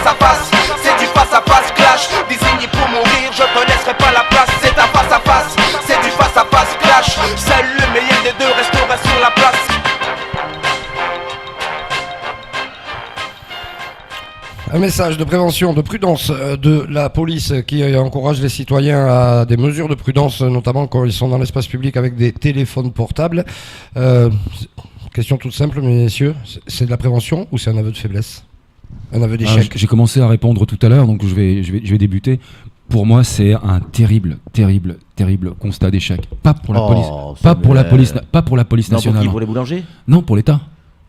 face à face, c'est du face à face clash. Désigné pour mourir, je te laisserai pas la place. C'est un face à face, c'est du face à face clash. Seul le meilleur des deux restera sur la place. Un message de prévention, de prudence de la police qui encourage les citoyens à des mesures de prudence, notamment quand ils sont dans l'espace public avec des téléphones portables. Question toute simple, messieurs, c'est de la prévention ou c'est un aveu de faiblesse? Un aveu d'échec? J'ai commencé à répondre tout à l'heure, donc je vais débuter. Pour moi, c'est un terrible constat d'échec. Pas pour la police, pas pour la police nationale. Pour qui, pour les boulangers? Non, pour l'État.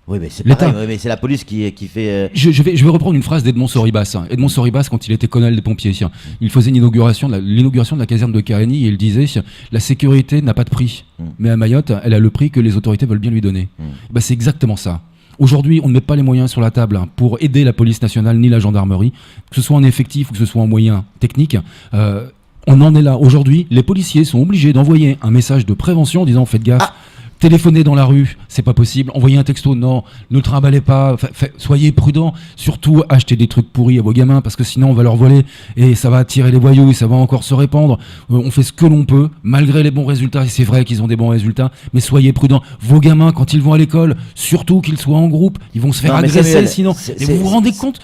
Oui, mais c'est l'État. pareil, oui, mais c'est la police qui fait. Je vais reprendre une phrase d'Edmond Soribas. Edmond Soribas, quand il était colonel des pompiers, il faisait l'inauguration de la caserne de Carénie et il disait la sécurité n'a pas de prix, mais à Mayotte, elle a le prix que les autorités veulent bien lui donner. Bah, c'est exactement ça. Aujourd'hui, on ne met pas les moyens sur la table pour aider la police nationale ni la gendarmerie, que ce soit en effectif ou que ce soit en moyens techniques. On en est là. Aujourd'hui, les policiers sont obligés d'envoyer un message de prévention en disant faites gaffe. Téléphoner dans la rue, c'est pas possible. Envoyer un texto, non. Ne trimballez pas. Soyez prudents. Surtout, achetez des trucs pourris à vos gamins parce que sinon on va leur voler et ça va attirer les voyous et ça va encore se répandre. On fait ce que l'on peut, malgré les bons résultats. Et c'est vrai qu'ils ont des bons résultats, mais soyez prudents. Vos gamins, quand ils vont à l'école, surtout qu'ils soient en groupe, ils vont se faire agresser Samuel, sinon. Et vous vous rendez compte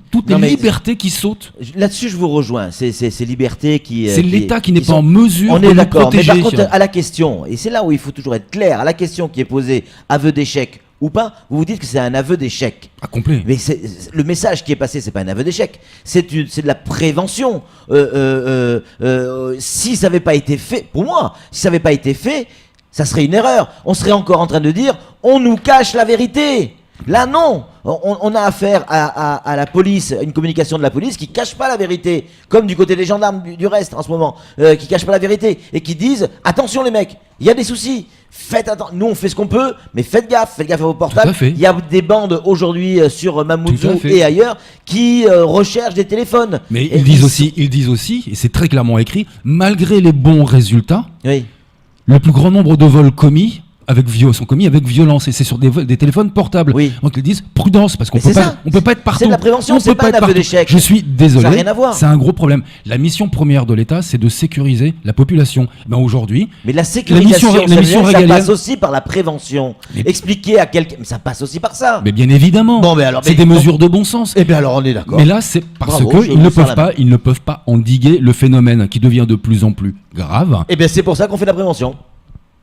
toutes les libertés qui sautent. Là-dessus, je vous rejoins. C'est liberté qui. C'est l'État qui n'est pas en mesure de nous protéger. Mais par contre, à la question, et c'est là où il faut toujours être clair. À la question qui est posée, aveu d'échec ou pas, vous vous dites que c'est un aveu d'échec. Complet. Mais le message qui est passé, c'est pas un aveu d'échec, c'est de la prévention. Si ça n'avait pas été fait, pour moi, si ça n'avait pas été fait, ça serait une erreur. On serait encore en train de dire, on nous cache la vérité. Là, non. On a affaire à la police, une communication de la police qui cache pas la vérité, comme du côté des gendarmes du reste en ce moment, qui cachent pas la vérité et qui disent attention les mecs, il y a des soucis, faites attention. Nous on fait ce qu'on peut, mais faites gaffe à vos portables. Il y a des bandes aujourd'hui sur Mamoudzou et ailleurs qui recherchent des téléphones. Mais ils disent aussi, et c'est très clairement écrit, malgré les bons résultats, le plus grand nombre de vols sont commis avec violence et c'est sur des téléphones portables. Donc ils disent prudence parce qu'on peut pas être partout. C'est de la prévention, c'est pas un aveu d'échec. Je suis désolé. Ça n'a rien à voir. C'est un gros problème. La mission première de l'État, c'est de sécuriser la population. Aujourd'hui, mais la sécurisation, ça passe aussi par la prévention. Expliquer à quelqu'un, mais ça passe aussi par ça. Mais bien évidemment. C'est des mesures de bon sens. Et bien alors on est d'accord. Mais là, c'est parce qu'ils ne peuvent pas endiguer le phénomène qui devient de plus en plus grave. Et bien c'est pour ça qu'on fait de la prévention.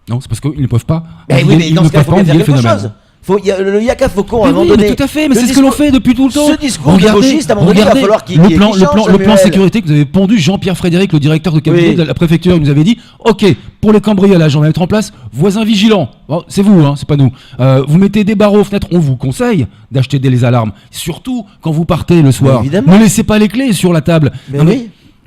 Non, c'est parce qu'ils ne peuvent pas. Mais dans ce cas, il faut bien faire quelque chose. Le Yaka Faucon, à un moment donné. Mais tout à fait, mais c'est ce que l'on fait depuis tout le temps. Ce discours gauchiste, à un moment donné, il va falloir qu'il change. Le plan sécurité que vous avez pondu, Jean-Pierre Frédéric, le directeur de cabinet de la préfecture, il nous avait dit ok, pour les cambriolages, on va mettre en place voisins vigilants. Bon, c'est vous, c'est pas nous. Vous mettez des barreaux aux fenêtres, on vous conseille d'acheter des alarmes. Surtout quand vous partez le soir. Ne laissez pas les clés sur la table.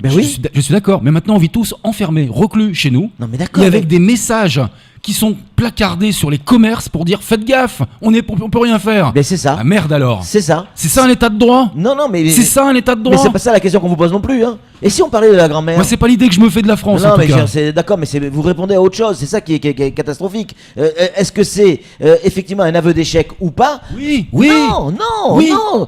Je suis d'accord, mais maintenant on vit tous enfermés, reclus chez nous, et avec des messages qui sont placardés sur les commerces pour dire faites gaffe, on peut rien faire. Mais c'est ça. Ah merde alors. C'est ça. C'est ça un état de droit. Non, mais c'est ça un état de droit. Mais c'est pas ça la question qu'on vous pose non plus. Et si on parlait de la grand-mère? Moi c'est pas l'idée que je me fais de la France. Non, mais c'est d'accord, mais vous répondez à autre chose. C'est ça qui est catastrophique. Est-ce que c'est effectivement un aveu d'échec ou pas? Oui. Non.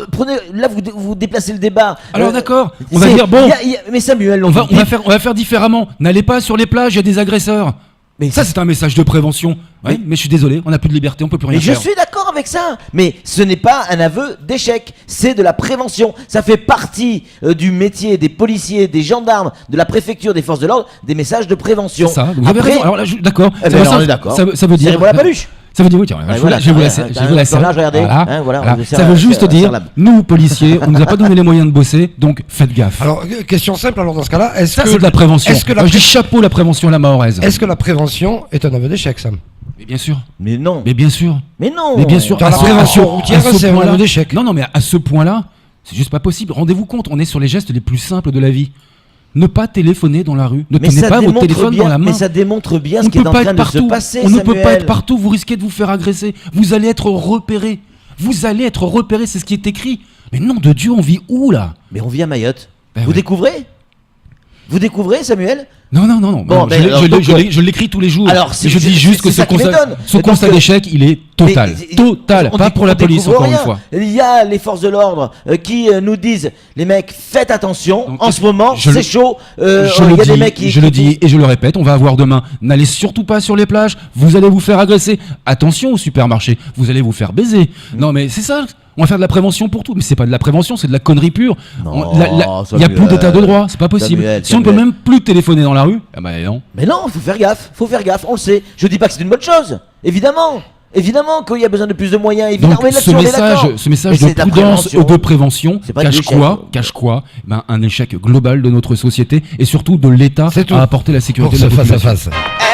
Prenez là vous déplacez le débat. Alors d'accord. On va dire bon. Mais Samuel, on va faire différemment. N'allez pas sur les plages, il y a des agresseurs. Mais ça c'est un message de prévention. Oui, mais je suis désolé, on n'a plus de liberté, on peut plus rien faire. Je suis d'accord avec ça, mais ce n'est pas un aveu d'échec, c'est de la prévention. Ça fait partie du métier des policiers, des gendarmes, de la préfecture, des forces de l'ordre, des messages de prévention. C'est ça. Vous avez raison. Alors là, d'accord. On est d'accord. Ça veut dire. La paluche. Ça veut dire, oui, tiens, je vais vous laisser. Ça veut juste dire, nous, policiers, on nous a pas donné les moyens de bosser, donc faites gaffe. Alors, question simple, alors dans ce cas-là, c'est de la prévention. Je dis chapeau la prévention, la mahoraise. Est-ce que la prévention est un aveu d'échec, Sam? Mais bien sûr. Mais non. Mais bien sûr. Mais non. Mais bien sûr. La prévention routière, c'est un aveu d'échec. Non, mais à ce point-là, c'est juste pas possible. Rendez-vous compte, on est sur les gestes les plus simples de la vie. Ne pas téléphoner dans la rue. Ne tenez pas votre téléphone dans la main. Mais ça démontre bien ce qui est en train de se passer. On ne peut pas être partout. Vous risquez de vous faire agresser. Vous allez être repéré. C'est ce qui est écrit. Mais nom de Dieu, on vit où là? Mais on vit à Mayotte. Vous découvrez? Vous découvrez, Samuel? Non. Bon, mais alors, donc, je l'écris tous les jours. alors, Et je dis juste que c'est ça qui m'étonne. ce Mais constat donc, d'échec, il est total. Mais, Total. on Pas dit- pour la on police, découvre encore une rien. fois. Il y a les forces de l'ordre qui nous disent, les mecs, faites attention, Donc, en ce moment, je c'est le- chaud. Je Il y a des le mecs qui... dis, je le dis et je le répète, on va avoir demain. N'allez surtout pas sur les plages, vous allez vous faire agresser. Attention au supermarché, vous allez vous faire baiser. Non mais c'est ça, on va faire de la prévention pour tout. Mais c'est pas de la prévention, c'est de la connerie pure. Non, Il n'y a Samuel. plus d'état de droit, c'est pas possible. Samuel, Si on peut Samuel. même plus téléphoner dans la rue, ah bah non. Mais non, faut faire gaffe, on le sait. Je dis pas que c'est une bonne chose, évidemment. Évidemment qu'il y a besoin de plus de moyens, évidemment. Donc mais ce là-dessus, on est d'accord. message Mais de c'est la prudence prévention. et de prévention C'est pas de l'échec. cache quoi Un échec global de notre société et surtout de l'État C'est tout à apporter la pour sécurité de ce la face à population. face.